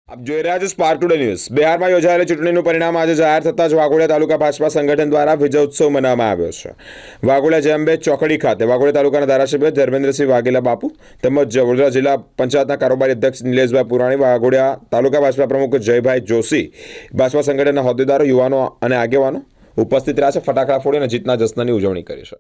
આપ જોઈ રહ્યા છો સ્પાર્ક ટુડે ન્યૂઝ। બિહારમાં યોજાયેલી ચૂંટણીનું પરિણામ આજે જાહેર થતાં જ વાઘોડિયા તાલુકા ભાજપા સંગઠન દ્વારા વિજયોત્સવ મનાવવામાં આવ્યો છે। વાઘોડિયા જેમ્બે ચોકડી ખાતે વાઘોડિયા તાલુકાના ધારાસભ્ય ધર્મેન્દ્રસિંહ વાઘેલા બાપુ તેમજ વડોદરા જિલ્લા પંચાયતના કારોબારી અધ્યક્ષ નિલેશભાઈ પુરાણી, વાઘોડિયા તાલુકા ભાજપા પ્રમુખ જયભાઈ જોશી, ભાજપા સંગઠનના હોદ્દેદારો, યુવાનો અને આગેવાનો ઉપસ્થિત રહ્યા છે। ફટાકડા ફોડી અને જીતના જશ્નની ઉજવણી કરી છે।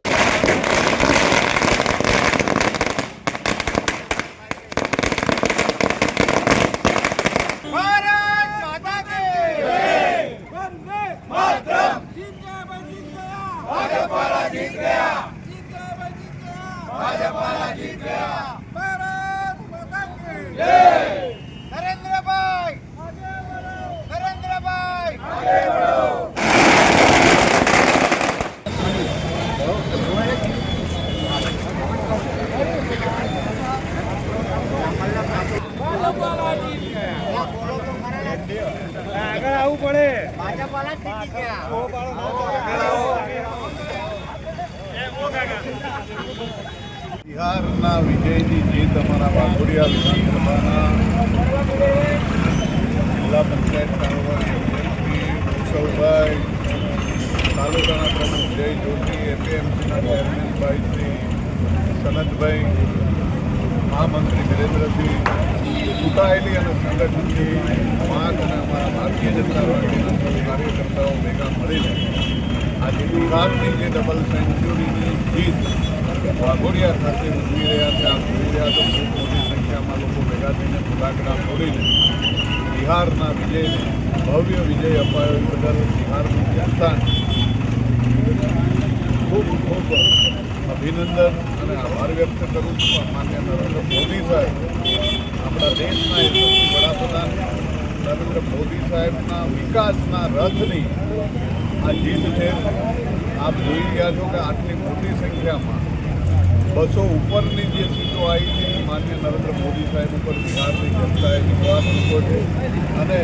આગળ આવવું પડે। બિહારના વિજયની જીત અમારા વાઘોડિયા વિધાનસભાના જિલ્લા પંચાયત કારોબારી અધ્યક્ષ ઉત્સવભાઈ, તાલુકાના પ્રમુખ જય જોશી, એપીએમસીના ચેરમેનભાઈ શ્રી સનતભાઈ, મહામંત્રી વિરેન્દ્રસિંહ, ચૂંટાયેલી અને સંગઠનની માંગ અને અમારા ભારતીય જનતા પાર્ટીના સૌ કાર્યકર્તાઓ ભેગા મળીને આજે બિહારની જે ડબલ સેન્ચુરીની જીત વાઘોડિયા ખાતે ઉજવી રહ્યા છે। આપ જોઈ રહ્યા તો ખૂબ મોટી સંખ્યામાં લોકો ભેગા થઈને ફટાકડા ફોડીને બિહારના વિજયને ભવ્ય વિજય અપાયો બદલ બિહારની જનતાને ખૂબ ખૂબ અભિનંદન અને આભાર વ્યક્ત કરું છું। માન્ય નરેન્દ્ર મોદી સાહેબ, આપણા દેશના યશસ્વી વડાપ્રધાન નરેન્દ્ર મોદી સાહેબના વિકાસના રથની આ જીત છે। આપ જોઈ રહ્યા છો કે આટલી મોટી સંખ્યામાં 200 ઉપરની જે સીટો આવી છે, માન્ય નરેન્દ્ર મોદી સાહેબ ઉપર બિહારની જનતાએ વિશ્વાસ મૂક્યો છે અને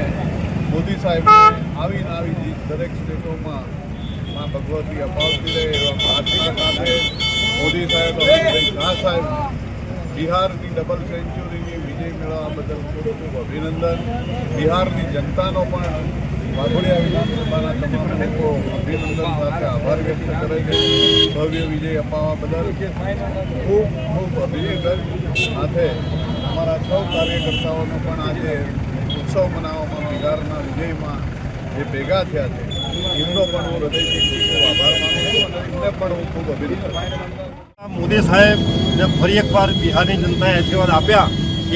મોદી સાહેબને આવીને આવી જીત દરેક સ્ટેટોમાં માં ભગવતી અપાવતી રહે એવા પ્રાર્થના સાથે મોદી સાહેબ, અમિતભાઈ શાહ સાહેબ બિહારની ડબલ સેન્ચુરીની વિજય મેળવવા બદલ ખૂબ ખૂબ અભિનંદન। બિહારની જનતાનો પણ વાઘોડિયા વિધાનસભાના તમામ લોકો અભિનંદન સાથે આભાર વ્યક્ત કરે છે ભવ્ય વિજય અપાવવા બદલ। ખૂબ ખૂબ અભિનંદન સાથે અમારા સૌ કાર્યકર્તાઓનો પણ આજે ઉત્સવ મનાવવામાં બિહારના વિજયમાં જે ભેગા થયા છે એમનો પણ હું હૃદયથી ખૂબ આભાર માનું છું અને એમને પણ હું ખૂબ અભિનંદન। મોદી સાહેબને ફરી એકવાર બિહારની જનતાએ આશીર્વાદ આપ્યા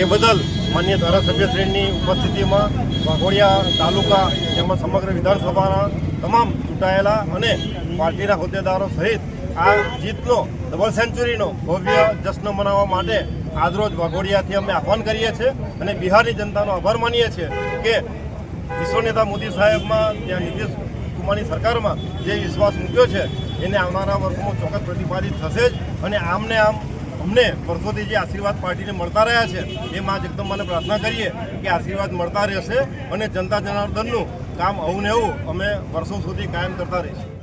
એ બદલ માન્ય ધારાસભ્યશ્રીની ઉપસ્થિતિમાં વાઘોડિયા તાલુકા તેમજ સમગ્ર વિધાનસભાના તમામ ચૂંટાયેલા અને પાર્ટીના હોદ્દેદારો સહિત આ જીતનો ડબલ સેન્ચુરીનો ભવ્ય જશ્ન મનાવવા માટે આજરોજ વાઘોડિયાથી અમે આહ્વાન કરીએ છીએ અને બિહારની જનતાનો આભાર માનીએ છીએ કે વિશ્વ નેતા મોદી સાહેબમાં ત્યાં નીતિશ કુમારની સરકારમાં જે વિશ્વાસ મૂક્યો છે એને આવનારા વર્ષોમાં ચોક્કસ પ્રતિપાદિત થશે જ અને આમને આમ અમને વર્ષોથી જે આશીર્વાદ પાર્ટીને મળતા રહ્યા છે એ માં જગદંબાને પ્રાર્થના કરીએ કે આશીર્વાદ મળતા રહેશે અને જનતા જનાર્દનનું કામ આવું ને એવું અમે વર્ષો સુધી કાયમ કરતા રહીશું।